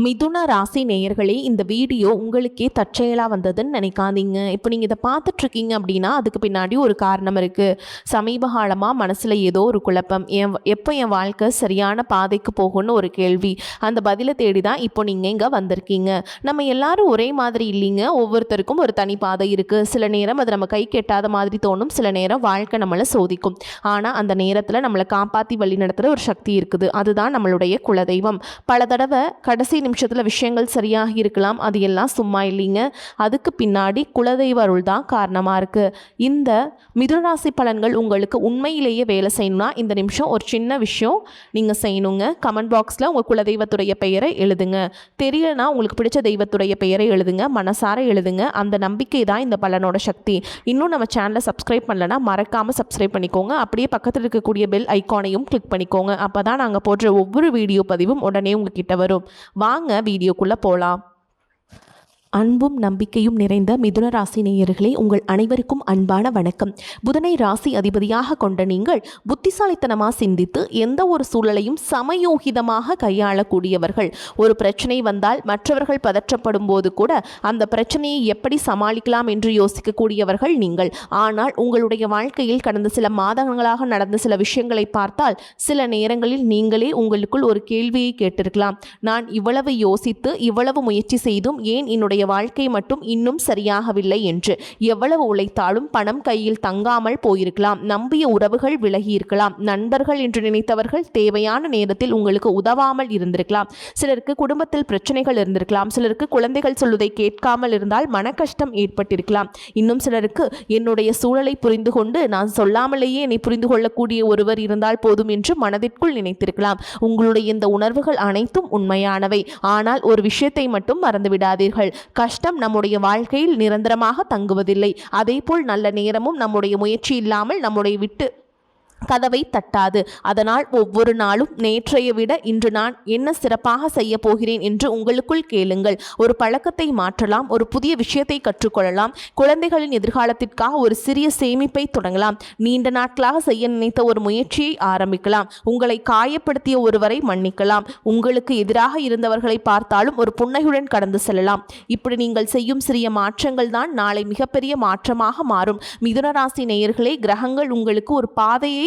மிதுன ராசி நேயர்களே, இந்த வீடியோ உங்களுக்கே தற்செயலாக வந்ததுன்னு நினைக்காதீங்க. இப்போ நீங்கள் இதை பார்த்துட்ருக்கீங்க அப்படின்னா அதுக்கு பின்னாடி ஒரு காரணம் இருக்குது. சமீப காலமாக மனசில் ஏதோ ஒரு குழப்பம், எப்போ என் வாழ்க்கை சரியான பாதைக்கு போகும்னு ஒரு கேள்வி. அந்த பதிலை தேடி தான் இப்போ நீங்கள் இங்கே வந்திருக்கீங்க. நம்ம எல்லாரும் ஒரே மாதிரி இல்லைங்க. ஒவ்வொருத்தருக்கும் ஒரு தனி பாதை இருக்குது. சில நேரம் அது நம்ம கை கெட்டாத மாதிரி தோணும், சில நேரம் வாழ்க்கை நம்மளை சோதிக்கும். ஆனால் அந்த நேரத்தில் நம்மளை காப்பாற்றி வழி நடத்துகிற ஒரு சக்தி இருக்குது. அதுதான் நம்மளுடைய குலதெய்வம். பல தடவை கடைசி நிமிஷத்தில் விஷயங்கள் சரியாக இருக்கலாம், அது எல்லாம் சும்மா இல்லைங்க. அதுக்கு பின்னாடி குலதெய்வ அருள் தான் காரணமாக இருக்குது. இந்த மிதுனராசி பலன்கள் உங்களுக்கு உண்மையிலேயே வேலை செய்யணும்னா இந்த நிமிஷம் ஒரு சின்ன விஷயம் நீங்கள் செய்யணுங்க. கமெண்ட் பாக்ஸில் உங்கள் குலதெய்வத்துடைய பெயரை எழுதுங்க. தெரியலனா உங்களுக்கு பிடிச்ச தெய்வத்துடைய பெயரை எழுதுங்க, மனசார எழுதுங்க. அந்த நம்பிக்கை தான் இந்த பலனோட சக்தி. இன்னும் நம்ம சேனலை சப்ஸ்கிரைப் பண்ணலன்னா மறக்காமல் சப்ஸ்கிரைப் பண்ணிக்கோங்க. அப்படியே பக்கத்தில் இருக்கக்கூடிய பெல் ஐக்கானையும் கிளிக் பண்ணிக்கோங்க. அப்போ தான் நாங்கள் போடுற ஒவ்வொரு வீடியோ பதிவும் உடனே உங்ககிட்ட வரும். வாங்க வீடியோக்குள்ளே போகலாம். அன்பும் நம்பிக்கையும் நிறைந்த மிதுன ராசி நேயர்களே, உங்கள் அனைவருக்கும் அன்பான வணக்கம். புதனை ராசி அதிபதியாக கொண்ட நீங்கள் புத்திசாலித்தனமாக சிந்தித்து எந்த ஒரு சூழலையும் சமயோகிதமாக கையாளக்கூடியவர்கள். ஒரு பிரச்சனை வந்தால் மற்றவர்கள் பதற்றப்படும் போது கூட அந்த பிரச்சனையை எப்படி சமாளிக்கலாம் என்று யோசிக்கக்கூடியவர்கள் நீங்கள். ஆனால் உங்களுடைய வாழ்க்கையில் கடந்த சில மாதங்களாக நடந்த சில விஷயங்களை பார்த்தால் சில நேரங்களில் நீங்களே உங்களுக்குள் ஒரு கேள்வியை கேட்டிருக்கலாம். நான் இவ்வளவு யோசித்து இவ்வளவு முயற்சி செய்தும் ஏன் என்னுடைய வாழ்க்கை மட்டும் இன்னும் சரியாகவில்லை என்று. எவ்வளவு உழைத்தாலும் பணம் கையில் தங்காமல் போயிருக்கலாம். நம்பிய உறவுகள் விலகி இருக்கலாம். நண்பர்கள் என்று நினைத்தவர்கள் தேவையான நேரத்தில் உங்களுக்கு உதவாமல் இருந்திருக்கலாம். சிலருக்கு குடும்பத்தில் பிரச்சனைகள் இருந்திருக்கலாம். சிலருக்கு குழந்தைகள் சொல்வதை கேட்காமல் இருந்தால் மன கஷ்டம் ஏற்பட்டிருக்கலாம். இன்னும் சிலருக்கு என்னுடைய சூழலை புரிந்து கொண்டு நான் சொல்லாமலேயே என்னை புரிந்து கொள்ளக்கூடிய ஒருவர் இருந்தால் போதும் என்று மனதிற்குள் நினைத்திருக்கலாம். உங்களுடைய இந்த உணர்வுகள் அனைத்தும் உண்மையானவை. ஆனால் ஒரு விஷயத்தை மட்டும் மறந்துவிடாதீர்கள். கஷ்டம் நம்முடைய வாழ்க்கையில் நிரந்தரமாக தங்குவதில்லை. அதேபோல் நல்ல நேரமும் நம்முடைய முயற்சி இல்லாமல் நம்முடைய விட்டு கதவை தட்டாது. அதனால் ஒவ்வொரு நாளும் நேற்றைய விட இன்று நான் என்ன சிறப்பாக செய்ய போகிறேன் என்று உங்களுக்குள் கேளுங்கள். ஒரு பழக்கத்தை மாற்றலாம், ஒரு புதிய விஷயத்தை கற்றுக்கொள்ளலாம், குழந்தைகளின் எதிர்காலத்திற்காக ஒரு சிறிய சேமிப்பை தொடங்கலாம், நீண்ட நாட்களாக செய்ய நினைத்த ஒரு முயற்சியை ஆரம்பிக்கலாம், உங்களை காயப்படுத்திய ஒருவரை மன்னிக்கலாம், உங்களுக்கு எதிராக இருந்தவர்களை பார்த்தாலும் ஒரு புன்னகையுடன் கடந்து செல்லலாம். இப்படி நீங்கள் செய்யும் சிறிய மாற்றங்கள் தான் நாளை மிகப்பெரிய மாற்றமாக மாறும். மிதுனராசி நேயர்களே, கிரகங்கள் உங்களுக்கு ஒரு பாதையை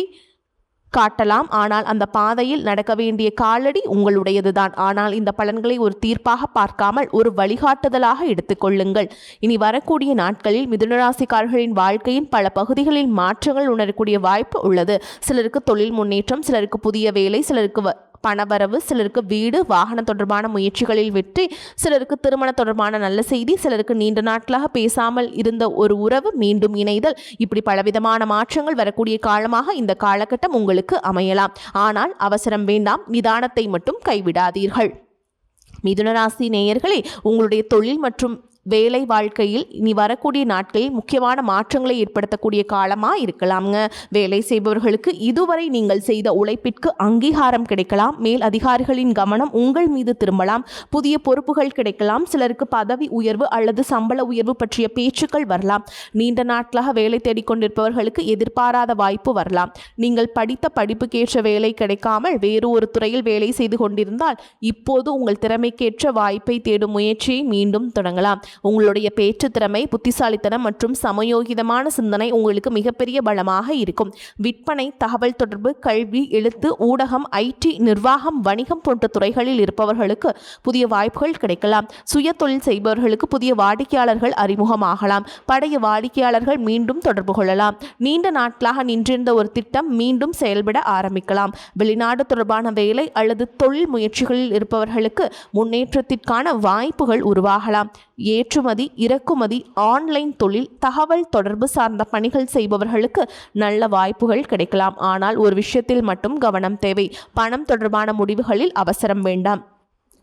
காட்டலாம். ஆனால் அந்த பாதையில் நடக்க வேண்டிய காலடி உங்களுடையதுதான். ஆனால் இந்த பலன்களை ஒரு தீர்ப்பாக பார்க்காமல் ஒரு வழிகாட்டுதலாக எடுத்துக்கொள்ளுங்கள். இனி வரக்கூடிய நாட்களில் மிதுனராசிக்காரர்களின் வாழ்க்கையின் பல பகுதிகளில் மாற்றங்கள் உணரக்கூடிய வாய்ப்பு உள்ளது. சிலருக்கு தொழில் முன்னேற்றம், சிலருக்கு புதிய வேலை, சிலருக்கு பணவரவு, சிலருக்கு வீடு வாகனம் தொடர்பான முயற்சிகளில் வெற்றி, சிலருக்கு திருமண தொடர்பான நல்ல செய்தி, சிலருக்கு நீண்ட நாட்களாக பேசாமல் இருந்த ஒரு உறவு மீண்டும் இணைதல். இப்படி பலவிதமான மாற்றங்கள் வரக்கூடிய காலமாக இந்த காலகட்டம் உங்களுக்கு அமையலாம். ஆனால் அவசரம் வேண்டாம், நிதானத்தை மட்டும் கைவிடாதீர்கள். மிதுனராசி நேயர்களே, உங்களுடைய தொழில் மற்றும் வேலை வாழ்க்கையில் இனி வரக்கூடிய நாட்களில் முக்கியமான மாற்றங்களை ஏற்படுத்தக்கூடிய காலமாக இருக்கலாம்ங்க. வேலை செய்பவர்களுக்கு இதுவரை நீங்கள் செய்த உழைப்பிற்கு அங்கீகாரம் கிடைக்கலாம். மேல் அதிகாரிகளின் கவனம் உங்கள் மீது திரும்பலாம். புதிய பொறுப்புகள் கிடைக்கலாம். சிலருக்கு பதவி உயர்வு அல்லது சம்பள உயர்வு பற்றிய பேச்சுக்கள் வரலாம். நீண்ட நாட்களாக வேலை தேடிக்கொண்டிருப்பவர்களுக்கு எதிர்பாராத வாய்ப்பு வரலாம். நீங்கள் படித்த படிப்புக்கேற்ற வேலை கிடைக்காமல் வேறு ஒரு துறையில் வேலை செய்து கொண்டிருந்தால் இப்போது உங்கள் திறமைக்கேற்ற வாய்ப்பை தேடும் முயற்சியை மீண்டும் தொடங்கலாம். உங்களுடைய பேச்சு திறமை, புத்திசாலித்தனம் மற்றும் சமயோகிதமான சிந்தனை உங்களுக்கு மிகப்பெரிய பலமாக இருக்கும். விற்பனை, தகவல் தொடர்பு, கல்வி, எழுத்து, ஊடகம், ஐடி, நிர்வாகம், வணிகம் போன்ற துறைகளில் இருப்பவர்களுக்கு புதிய வாய்ப்புகள் கிடைக்கலாம். சுய தொழில் செய்பவர்களுக்கு புதிய வாடிக்கையாளர்கள் அறிமுகமாகலாம். பழைய வாடிக்கையாளர்கள் மீண்டும் தொடர்பு கொள்ளலாம். நீண்ட நாட்களாக நின்றிருந்த ஒரு திட்டம் மீண்டும் செயல்பட ஆரம்பிக்கலாம். வெளிநாடு தொடர்பான வேலை அல்லது தொழில் முயற்சிகளில் இருப்பவர்களுக்கு முன்னேற்றத்திற்கான வாய்ப்புகள் உருவாகலாம். ஏற்றுமதி, இறக்குமதி, ஆன்லைன் தொழில், தகவல் தொடர்பு சார்ந்த பணிகள் செய்பவர்களுக்கு நல்ல வாய்ப்புகள் கிடைக்கலாம். ஆனால் ஒரு விஷயத்தில் மட்டும் கவனம் தேவை. பணம் தொடர்பான முடிவுகளில் அவசரம் வேண்டாம்.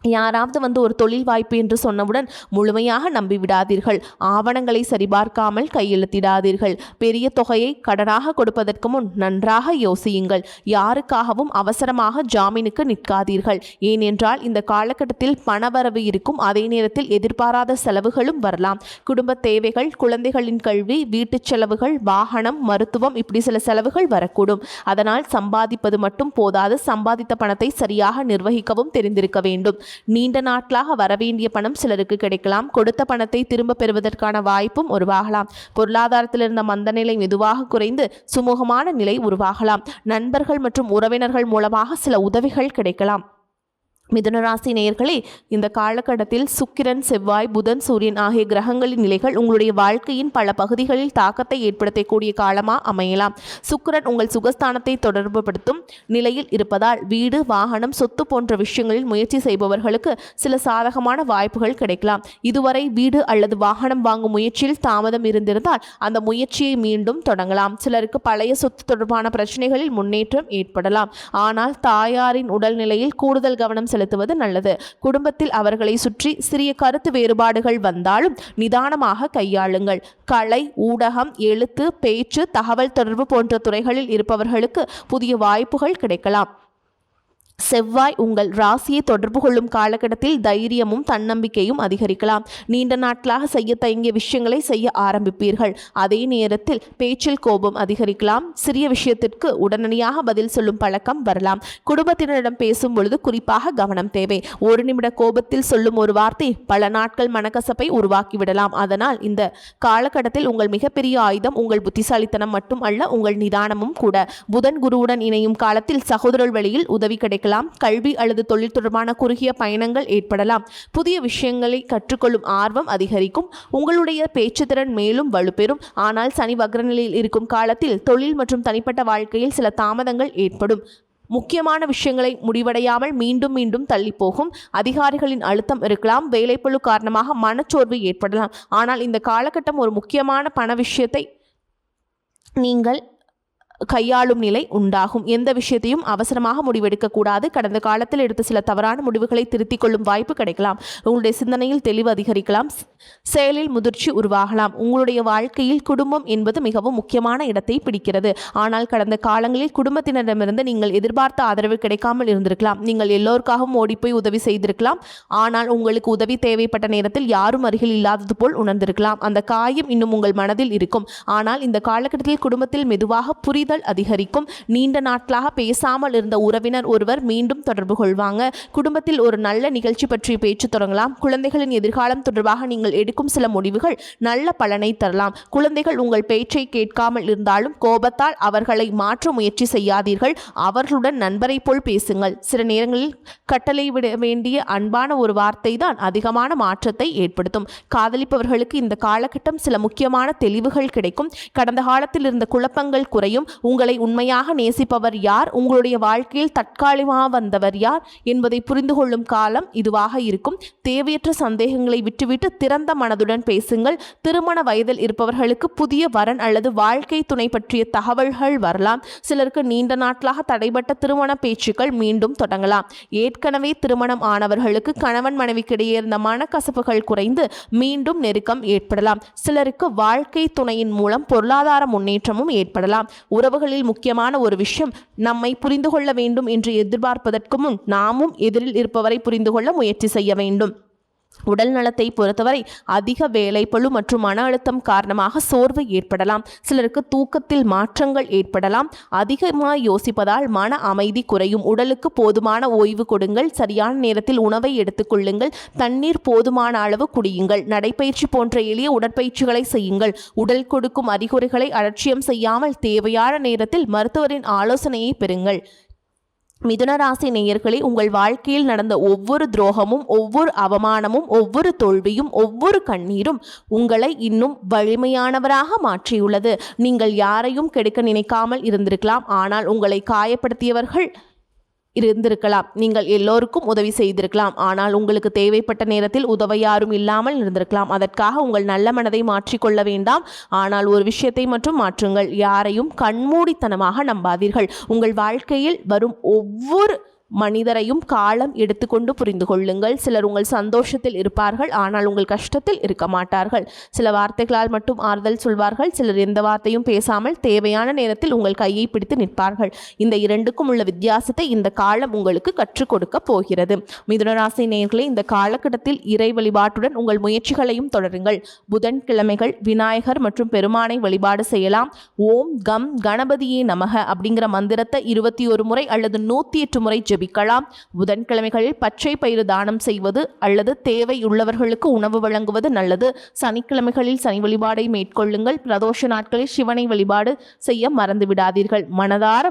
யாராவது ஒரு தொழில் வாய்ப்பு என்று சொன்னவுடன் முழுமையாக நம்பிவிடாதீர்கள். ஆவணங்களை சரிபார்க்காமல் கையெழுத்திடாதீர்கள். பெரிய தொகையை கடனாக கொடுப்பதற்கு முன் நன்றாக யோசியுங்கள். யாருக்காகவும் அவசரமாக ஜாமீனுக்கு நிற்காதீர்கள். ஏனென்றால் இந்த காலகட்டத்தில் பணவரவு இருக்கும், அதே நேரத்தில் எதிர்பாராத செலவுகளும் வரலாம். குடும்ப தேவைகள், குழந்தைகளின் கல்வி, வீட்டுச் செலவுகள், வாகனம், மருத்துவம், இப்படி சில செலவுகள் வரக்கூடும். அதனால் சம்பாதிப்பது மட்டும் போதாது, சம்பாதித்த பணத்தை சரியாக நிர்வகிக்கவும் தெரிந்திருக்க வேண்டும். நீண்ட நாட்களாக வரவேண்டிய பணம் சிலருக்கு கிடைக்கலாம். கொடுத்த பணத்தை திரும்ப பெறுவதற்கான வாய்ப்பும் உருவாகலாம். பொருளாதாரத்தில் இருந்த மந்த நிலை மெதுவாக குறைந்து சுமூகமான நிலை உருவாகலாம். நண்பர்கள் மற்றும் உறவினர்கள் மூலமாக சில உதவிகள் கிடைக்கலாம். மிதுனராசி நேயர்களே, இந்த காலகட்டத்தில் சுக்கிரன், செவ்வாய், புதன், சூரியன் ஆகிய கிரகங்களின் நிலைகள் உங்களுடைய வாழ்க்கையின் பல பகுதிகளில் தாக்கத்தை ஏற்படுத்தக்கூடிய காலமாக அமையலாம். சுக்கிரன் உங்கள் சுகஸ்தானத்தை தொடர்புபடுத்தும் நிலையில் இருப்பதால் வீடு, வாகனம், சொத்து போன்ற விஷயங்களில் முயற்சி செய்பவர்களுக்கு சில சாதகமான வாய்ப்புகள் கிடைக்கலாம். இதுவரை வீடு அல்லது வாகனம் வாங்கும் முயற்சியில் தாமதம் இருந்திருந்தால் அந்த முயற்சியை மீண்டும் தொடங்கலாம். சிலருக்கு பழைய சொத்து தொடர்பான பிரச்சனைகளில் முன்னேற்றம் ஏற்படலாம். ஆனால் தாயாரின் உடல்நிலையில் கூடுதல் கவனம் செலுத்துவது நல்லது. குடும்பத்தில் அவர்களை சுற்றி சிறிய கருத்து வேறுபாடுகள் வந்தாலும் நிதானமாக கையாளுங்கள். கலை, ஊடகம், எழுத்து, பேச்சு, தகவல் தொடர்பு போன்ற துறைகளில் இருப்பவர்களுக்கு புதிய வாய்ப்புகள் கிடைக்கலாம். செவ்வாய் உங்கள் ராசியை தொடர்பு கொள்ளும் காலகட்டத்தில் தைரியமும் தன்னம்பிக்கையும் அதிகரிக்கலாம். நீண்ட நாட்களாக செய்ய தயங்கிய விஷயங்களை செய்ய ஆரம்பிப்பீர்கள். அதே நேரத்தில் பேச்சில் கோபம் அதிகரிக்கலாம். சிறிய விஷயத்திற்கு உடனடியாக பதில் சொல்லும் பழக்கம் வரலாம். குடும்பத்தினரிடம் பேசும் பொழுது குறிப்பாக கவனம் தேவை. ஒரு நிமிட கோபத்தில் சொல்லும் ஒரு வார்த்தை பல நாட்கள் மனக்கசப்பை உருவாக்கிவிடலாம். அதனால் இந்த காலகட்டத்தில் உங்கள் மிகப்பெரிய ஆயுதம் உங்கள் புத்திசாலித்தனம் மட்டும் அல்ல, உங்கள் நிதானமும் கூட. புதன் குருவுடன் இணையும் காலத்தில் சகோதரர் வழியில் உதவி கிடைக்கலாம். கல்வி அல்லது தொழில் தொடர்பான குறுகிய பயணங்கள் ஏற்படலாம். புதிய விஷயங்களை கற்றுக்கொள்ளும் ஆர்வம் அதிகரிக்கும். உங்களுடைய பேச்சுத்திறன் மேலும் வலுப்பெறும். ஆனால் சனி வக்ரநிலையில் இருக்கும் காலத்தில் தொழில் மற்றும் தனிப்பட்ட வாழ்க்கையில் சில தாமதங்கள் ஏற்படும். முக்கியமான விஷயங்களை முடிவடையாமல் மீண்டும் மீண்டும் தள்ளி போகும். அதிகாரிகளின் அழுத்தம் இருக்கலாம். வேலைப்பளு காரணமாக மனச்சோர்வு ஏற்படலாம். ஆனால் இந்த காலகட்டம் ஒரு முக்கியமான பண விஷயத்தை நீங்கள் கையாளும் நிலை உண்டாகும். எந்த விஷயத்தையும் அவசரமாக முடிவெடுக்கக்கூடாது. கடந்த காலத்தில் எடுத்த சில தவறான முடிவுகளை திருத்திக் கொள்ளும் வாய்ப்பு கிடைக்கலாம். உங்களுடைய சிந்தனையில் தெளிவு அதிகரிக்கலாம். செயலில் முதிர்ச்சி உருவாகலாம். உங்களுடைய வாழ்க்கையில் குடும்பம் என்பது மிகவும் முக்கியமான இடத்தை பிடிக்கிறது. ஆனால் கடந்த காலங்களில் குடும்பத்தினரிடமிருந்து நீங்கள் எதிர்பார்த்த ஆதரவு கிடைக்காமல் இருந்திருக்கலாம். நீங்கள் எல்லோருக்காகவும் ஓடிப்போய் உதவி செய்திருக்கலாம். ஆனால் உங்களுக்கு உதவி தேவைப்பட்ட நேரத்தில் யாரும் அருகில் இல்லாதது போல் உணர்ந்திருக்கலாம். அந்த காயம் இன்னும் உங்கள் மனதில் இருக்கும். ஆனால் இந்த காலகட்டத்தில் குடும்பத்தில் மெதுவாக அதிகரிக்கும். நீண்ட நாட்களாக பேசாமல் இருந்த உறவினர் ஒருவர் மீண்டும் தொடர்பு கொள்வாங்க. குடும்பத்தில் ஒரு நல்ல நிகழ்ச்சி பற்றி பேச்சு தொடங்கலாம். குழந்தைகளின் எதிர்காலம் தொடர்பாக நீங்கள் எடுக்கும் சில முடிவுகள் நல்ல பலனை தரலாம். குழந்தைகள் உங்கள் பேச்சை கேட்காமல் இருந்தாலும் கோபத்தால் அவர்களை மாற்ற முயற்சி செய்யாதீர்கள். அவர்களுடன் நண்பரை போல் பேசுங்கள். சில நேரங்களில் கட்டளை விட வேண்டிய அன்பான ஒரு வார்த்தை தான் அதிகமான மாற்றத்தை ஏற்படுத்தும். காதலிப்பவர்களுக்கு இந்த காலகட்டம் சில முக்கியமான தெளிவுகள் கிடைக்கும். கடந்த காலத்தில் இருந்த குழப்பங்கள் குறையும். உங்களை உண்மையாக நேசிப்பவர் யார், உங்களுடைய வாழ்க்கையில் தற்காலிகமாக வந்தவர் யார் என்பதை புரிந்து கொள்ளும் காலம் இதுவாக இருக்கும். தேவையற்ற சந்தேகங்களை விட்டுவிட்டு திறந்த மனதுடன் பேசுங்கள். திருமண வயதில் இருப்பவர்களுக்கு புதிய வரன் அல்லது வாழ்க்கை துணை பற்றிய தகவல்கள் வரலாம். சிலருக்கு நீண்ட நாட்களாக தடைபட்ட திருமண பேச்சுக்கள் மீண்டும் தொடங்கலாம். ஏற்கனவே திருமணம் ஆனவர்களுக்கு கணவன் மனைவிக்கிடையே இருந்த மனக்கசப்புகள் குறைந்து மீண்டும் நெருக்கம் ஏற்படலாம். சிலருக்கு வாழ்க்கை துணையின் மூலம் பொருளாதார முன்னேற்றமும் ஏற்படலாம். உறவுகளில் முக்கியமான ஒரு விஷயம், நம்மை புரிந்து கொள்ள வேண்டும் என்று எதிர்பார்ப்பதற்கு முன் நாமும் எதிரில் இருப்பவரை புரிந்து கொள்ள முயற்சி செய்ய வேண்டும். உடல் நலத்தை பொறுத்தவரை அதிக வேலைப்பளு மற்றும் மன அழுத்தம் காரணமாக சோர்வு ஏற்படலாம். சிலருக்கு தூக்கத்தில் மாற்றங்கள் ஏற்படலாம். அதிகமாக யோசிப்பதால் மன அமைதி குறையும். உடலுக்கு போதுமான ஓய்வு கொடுங்கள். சரியான நேரத்தில் உணவை எடுத்துக்கொள்ளுங்கள். தண்ணீர் போதுமான அளவு குடியுங்கள். நடைப்பயிற்சி போன்ற எளிய உடற்பயிற்சிகளை செய்யுங்கள். உடல் கொடுக்கும் அறிகுறிகளை அலட்சியம் செய்யாமல் தேவையான நேரத்தில் மருத்துவரின் ஆலோசனையை பெறுங்கள். மிதுனராசி நேயர்களே, உங்கள் வாழ்க்கையில் நடந்த ஒவ்வொரு துரோகமும், ஒவ்வொரு அவமானமும், ஒவ்வொரு தோல்வியும், ஒவ்வொரு கண்ணீரும் உங்களை இன்னும் வலிமையானவராக மாற்றியுள்ளது. நீங்கள் யாரையும் கெடுக்க நினைக்காமல் இருந்திருக்கலாம். ஆனால் உங்களை காயப்படுத்தியவர்கள் இருந்திருக்கலாம். நீங்கள் எல்லோருக்கும் உதவி செய்திருக்கலாம். ஆனால் உங்களுக்கு தேவைப்பட்ட நேரத்தில் உதவ யாரும் இல்லாமல் இருந்திருக்கலாம். அதற்காக உங்கள் நல்ல மனதை மாற்றிக்கொள்ள வேண்டாம். ஆனால் ஒரு விஷயத்தை மட்டும் மாற்றுங்கள். யாரையும் கண்மூடித்தனமாக நம்பாதீர்கள். உங்கள் வாழ்க்கையில் வரும் ஒவ்வொரு மனிதரையும் காலம் எடுத்துக்கொண்டு புரிந்து கொள்ளுங்கள். சிலர் உங்கள் சந்தோஷத்தில் இருப்பார்கள், ஆனால் உங்கள் கஷ்டத்தில் இருக்க மாட்டார்கள். சில வார்த்தைகளால் மட்டும் ஆறுதல் சொல்வார்கள். சிலர் எந்த வார்த்தையும் பேசாமல் தேவையான நேரத்தில் உங்கள் கையை பிடித்து நிற்பார்கள். இந்த இரண்டுக்கும் உள்ள வித்தியாசத்தை இந்த காலம் உங்களுக்கு கற்றுக் கொடுக்க போகிறது. மிதுனராசி நேயர்களே, இந்த காலகட்டத்தில் இறை வழிபாட்டுடன் உங்கள் முயற்சிகளையும் தொடருங்கள். புதன்கிழமைகள் விநாயகர் மற்றும் பெருமானை வழிபாடு செய்யலாம். ஓம் கம் கணபதியே நமக அப்படிங்கிற மந்திரத்தை 21 முறை அல்லது 108 முறை ஜெபிக்கலாம். புதன்கிழமைகளில் பச்சை பயிறு தானம் செய்வது அல்லது தேவையுள்ளவர்களுக்கு உணவு வழங்குவது நல்லது. சனிக்கிழமைகளில் சனி வழிபாடை மேற்கொள்ளுங்கள். பிரதோஷ நாட்களில் சிவனை வழிபாடு செய்ய மறந்து விடாதீர்கள். மனதார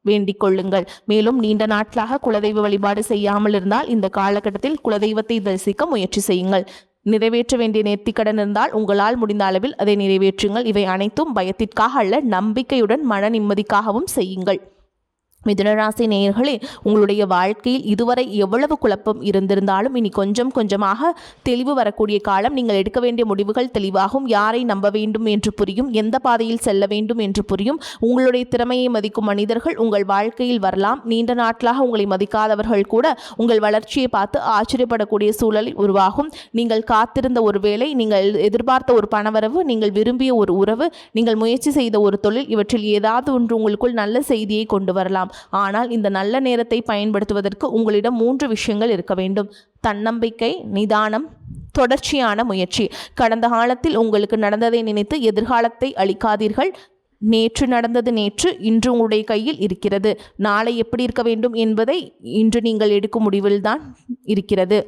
வேண்டிக் கொள்ளுங்கள். மேலும் நீண்ட நாட்களாக குலதெய்வ வழிபாடு செய்யாமல் இருந்தால் இந்த காலகட்டத்தில் குலதெய்வத்தை தரிசிக்க முயற்சி செய்யுங்கள். நிறைவேற்ற வேண்டிய நேர்த்திக்கடன் இருந்தால் உங்களால் முடிந்த அளவில் அதை நிறைவேற்றுங்கள். இவை அனைத்தும் பயத்திற்காக அல்ல, நம்பிக்கையுடன் மன நிம்மதிக்காகவும் செய்யுங்கள். மிதுனராசி நேயர்களே, உங்களுடைய வாழ்க்கையில் இதுவரை எவ்வளவு குழப்பம் இருந்திருந்தாலும் இனி கொஞ்சம் கொஞ்சமாக தெளிவு வரக்கூடிய காலம். நீங்கள் எடுக்க வேண்டிய முடிவுகள் தெளிவாகும். யாரை நம்ப வேண்டும் என்று புரியும். எந்த பாதையில் செல்ல வேண்டும் என்று புரியும். உங்களுடைய திறமையை மதிக்கும் மனிதர்கள் உங்கள் வாழ்க்கையில் வரலாம். நீண்ட நாட்களாக உங்களை மதிக்காதவர்கள் கூட உங்கள் வளர்ச்சியை பார்த்து ஆச்சரியப்படக்கூடிய சூழலில் உருவாகும். நீங்கள் காத்திருந்த ஒரு வேலை, நீங்கள் எதிர்பார்த்த ஒரு பணவரவு, நீங்கள் விரும்பிய ஒரு உறவு, நீங்கள் முயற்சி செய்த ஒரு தொழில், இவற்றில் ஏதாவது ஒன்று உங்களுக்குள் நல்ல செய்தியை கொண்டு வரலாம். ஆனால் இந்த நல்ல நேரத்தை பயன்படுத்துவதற்கு உங்களிடம் 3 விஷயங்கள் இருக்க வேண்டும். தன்னம்பிக்கை, நிதானம், தொடர்ச்சியான முயற்சி. கடந்த காலத்தில் உங்களுக்கு நடந்ததை நினைத்து எதிர்காலத்தை அளிக்காதீர்கள். நேற்று நடந்தது நேற்று, இன்று உங்களுடைய கையில் இருக்கிறது. நாளை எப்படி இருக்க வேண்டும் என்பதை இன்று நீங்கள் எடுக்கும் முடிவில்தான் இருக்கிறது.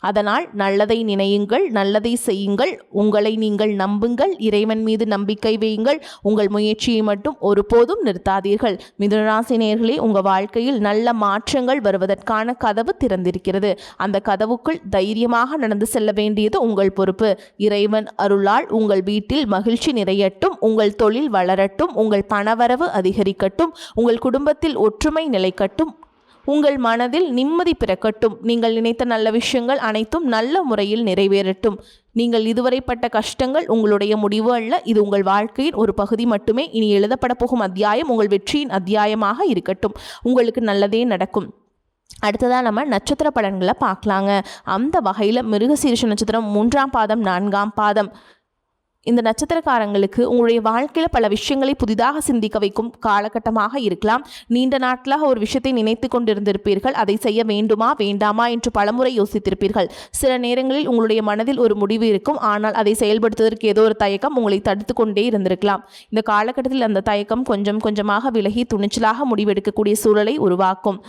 அதனால் நல்லதை நினையுங்கள், நல்லதை செய்யுங்கள், உங்களை நீங்கள் நம்புங்கள், இறைவன் மீது நம்பிக்கை வையுங்கள். உங்கள் முயற்சியை மட்டும் ஒருபோதும் நிறுத்தாதீர்கள். மிதுனராசி நேயர்களே, உங்கள் வாழ்க்கையில் நல்ல மாற்றங்கள் வருவதற்கான கதவு திறந்திருக்கிறது. அந்த கதவுக்குள் தைரியமாக நடந்து செல்ல வேண்டியது உங்கள் பொறுப்பு. இறைவன் அருளால் உங்கள் வீட்டில் மகிழ்ச்சி நிறையட்டும், உங்கள் தொழில் வளரட்டும், உங்கள் பணவரவு அதிகரிக்கட்டும், உங்கள் குடும்பத்தில் ஒற்றுமை நிலைக்கட்டும், உங்கள் மனதில் நிம்மதி பிறக்கட்டும். நீங்கள் நினைத்த நல்ல விஷயங்கள் அனைத்தும் நல்ல முறையில் நிறைவேறட்டும். நீங்கள் இதுவரை பட்ட கஷ்டங்கள் உங்களுடைய முடிவு அல்ல, இது உங்கள் வாழ்க்கையின் ஒரு பகுதி மட்டுமே. இனி எழுதப்பட போகும் அத்தியாயம் உங்கள் வெற்றியின் அத்தியாயமாக இருக்கட்டும். உங்களுக்கு நல்லதே நடக்கும். அடுத்ததாக நம்ம நட்சத்திர பலன்களை பார்க்கலாங்க. அந்த வகையில் மிருகசீரிஷ நட்சத்திரம் 3ஆம் பாதம் 4ஆம் பாதம் இந்த நட்சத்திரக்காரங்களுக்கு உங்களுடைய வாழ்க்கையில் பல விஷயங்களை புதிதாக சிந்திக்க வைக்கும் காலகட்டமாக இருக்கலாம். நீண்ட நாட்களாக ஒரு விஷயத்தை நினைத்து கொண்டிருந்திருப்பீர்கள். அதை செய்ய வேண்டுமா வேண்டாமா என்று பலமுறை யோசித்திருப்பீர்கள். சில நேரங்களில் உங்களுடைய மனதில் ஒரு முடிவு இருக்கும், ஆனால் அதை செயல்படுத்துவதற்கு ஏதோ ஒரு தயக்கம் உங்களை தடுத்து கொண்டே இருந்திருக்கலாம். இந்த காலகட்டத்தில் அந்த தயக்கம் கொஞ்சம் கொஞ்சமாக விலகி துணிச்சலாக முடிவெடுக்கக்கூடிய சூழலை உருவாக்கும்.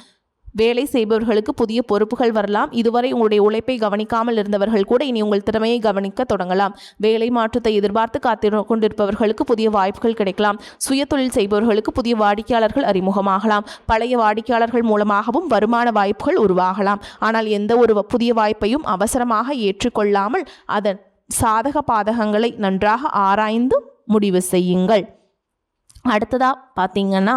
வேலை செய்பவர்களுக்கு புதிய பொறுப்புகள் வரலாம். இதுவரை உங்களுடைய உழைப்பை கவனிக்காமல் இருந்தவர்கள் கூட இனி உங்கள் திறமையை கவனிக்க தொடங்கலாம். வேலை மாற்றத்தை எதிர்பார்த்து காத்து கொண்டிருப்பவர்களுக்கு புதிய வாய்ப்புகள் கிடைக்கலாம். சுய தொழில் செய்பவர்களுக்கு புதிய வாடிக்கையாளர்கள் அறிமுகமாகலாம். பழைய வாடிக்கையாளர்கள் மூலமாகவும் வருமான வாய்ப்புகள் உருவாகலாம். ஆனால் எந்த ஒரு புதிய வாய்ப்பையும் அவசரமாக ஏற்றுக்கொள்ளாமல் அதன் சாதக பாதகங்களை நன்றாக ஆராய்ந்து முடிவு செய்யுங்கள். அடுத்ததாக பார்த்தீங்கன்னா,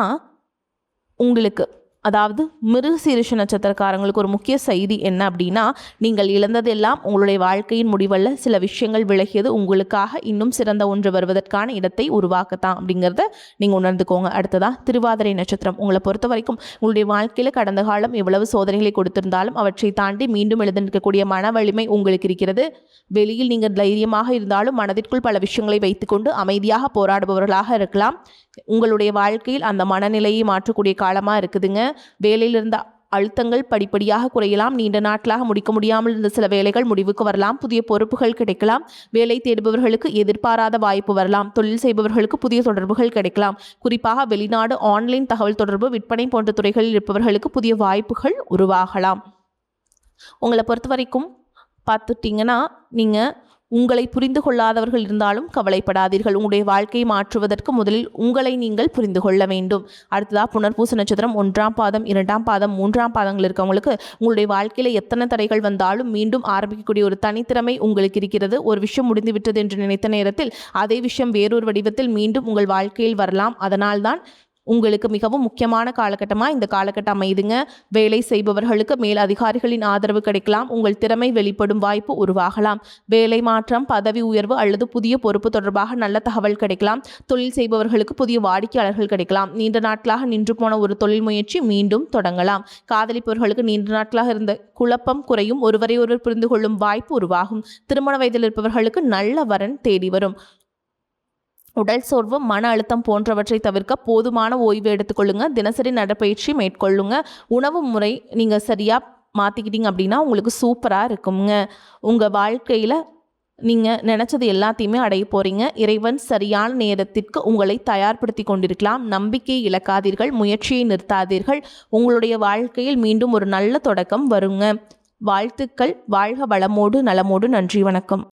உங்களுக்கு அதாவது மிருகசீரிஷ நட்சத்திரக்காரங்களுக்கு ஒரு முக்கிய செய்தி என்ன அப்படின்னா, நீங்கள் இழந்ததெல்லாம் உங்களுடைய வாழ்க்கையின் முடிவல்ல. சில விஷயங்கள் விலகியது உங்களுக்காக இன்னும் சிறந்த ஒன்று வருவதற்கான இடத்தை உருவாக்கத்தான் அப்படிங்கிறத நீங்கள் உணர்ந்துக்கோங்க. அடுத்ததாக திருவாதிரை நட்சத்திரம். உங்களை பொறுத்த வரைக்கும் உங்களுடைய வாழ்க்கையில் கடந்த காலம் எவ்வளவு சோதனைகளை கொடுத்திருந்தாலும் அவற்றை தாண்டி மீண்டும் எழுந்திருக்கக்கூடிய மன வலிமை உங்களுக்கு இருக்கிறது. வெளியில் நீங்கள் தைரியமாக இருந்தாலும் மனதிற்குள் பல விஷயங்களை வைத்துக்கொண்டு அமைதியாக போராடுபவர்களாக இருக்கலாம். உங்களுடைய வாழ்க்கையில் அந்த மனநிலையை மாற்றக்கூடிய காலமாக இருக்குதுங்க. வேலையில் இருந்த அழுத்தங்கள் படிப்படியாக குறையலாம். நீண்ட நாட்களாக முடிக்க முடியாமல் இருந்த சில வேலைகள் முடிவுக்கு வரலாம். புதிய பொறுப்புகள் கிடைக்கலாம். வேலை தேடுபவர்களுக்கு எதிர்பாராத வாய்ப்பு வரலாம். தொழில் செய்பவர்களுக்கு புதிய தொடர்புகள் கிடைக்கலாம். குறிப்பாக வெளிநாடு, ஆன்லைன் தகவல் தொடர்பு, விற்பனை போன்ற துறைகளில் இருப்பவர்களுக்கு புதிய வாய்ப்புகள் உருவாகலாம். உங்களை பொறுத்த வரைக்கும் பார்த்துட்டிங்கன்னா, நீங்கள் உங்களை புரிந்து கொள்ளாதவர்கள் இருந்தாலும் கவலைப்படாதீர்கள். உங்களுடைய வாழ்க்கையை மாற்றுவதற்கு முதலில் உங்களை நீங்கள் புரிந்து கொள்ள வேண்டும். அடுத்ததாக புனர்பூச நட்சத்திரம் 1ஆம் பாதம் 2ஆம் பாதம் 3ஆம் பாதங்கள் இருக்கவங்களுக்கு உங்களுடைய வாழ்க்கையில் எத்தனை தடைகள் வந்தாலும் மீண்டும் ஆரம்பிக்கக்கூடிய ஒரு தனித்திறமை உங்களுக்கு இருக்கிறது. ஒரு விஷயம் முடிந்து விட்டது என்று நினைத்த நேரத்தில் அதே விஷயம் வேறொரு வடிவத்தில் மீண்டும் உங்கள் வாழ்க்கையில் வரலாம். அதனால்தான் உங்களுக்கு மிகவும் முக்கியமான காலகட்டமாக இந்த காலகட்டம் அமைதுங்க. வேலை செய்பவர்களுக்கு மேல் அதிகாரிகளின் ஆதரவு கிடைக்கலாம். உங்கள் திறமை வெளிப்படும் வாய்ப்பு உருவாகலாம். வேலை மாற்றம், பதவி உயர்வு அல்லது புதிய பொறுப்பு தொடர்பாக நல்ல தகவல் கிடைக்கலாம். தொழில் செய்பவர்களுக்கு புதிய வாடிக்கையாளர்கள் கிடைக்கலாம். நீண்ட நாட்களாக நின்று போன ஒரு தொழில் முயற்சி மீண்டும் தொடங்கலாம். காதலிப்பவர்களுக்கு நீண்ட நாட்களாக இருந்த குழப்பம் குறையும். ஒருவரை ஒருவர் புரிந்து கொள்ளும் வாய்ப்பு உருவாகும். திருமண வயதில் இருப்பவர்களுக்கு நல்ல வரன் தேடி வரும். உடல் சோர்வு, மன அழுத்தம் போன்றவற்றை தவிர்க்க போதுமான ஓய்வு எடுத்துக்கொள்ளுங்க. தினசரி நடைப்பயிற்சி மேற்கொள்ளுங்க. உணவு முறை நீங்கள் சரியாக மாற்றிக்கிட்டீங்க அப்படின்னா உங்களுக்கு சூப்பராக இருக்குங்க. உங்கள் வாழ்க்கையில் நீங்கள் நினச்சது எல்லாத்தையுமே அடைய போகிறீங்க. இறைவன் சரியான நேரத்திற்கு உங்களை தயார்படுத்தி கொண்டிருக்கலாம். நம்பிக்கையை இழக்காதீர்கள், முயற்சியை நிறுத்தாதீர்கள். உங்களுடைய வாழ்க்கையில் மீண்டும் ஒரு நல்ல தொடக்கம் வருங்க. வாழ்த்துக்கள். வாழ்க வளமோடு நலமோடு. நன்றி, வணக்கம்.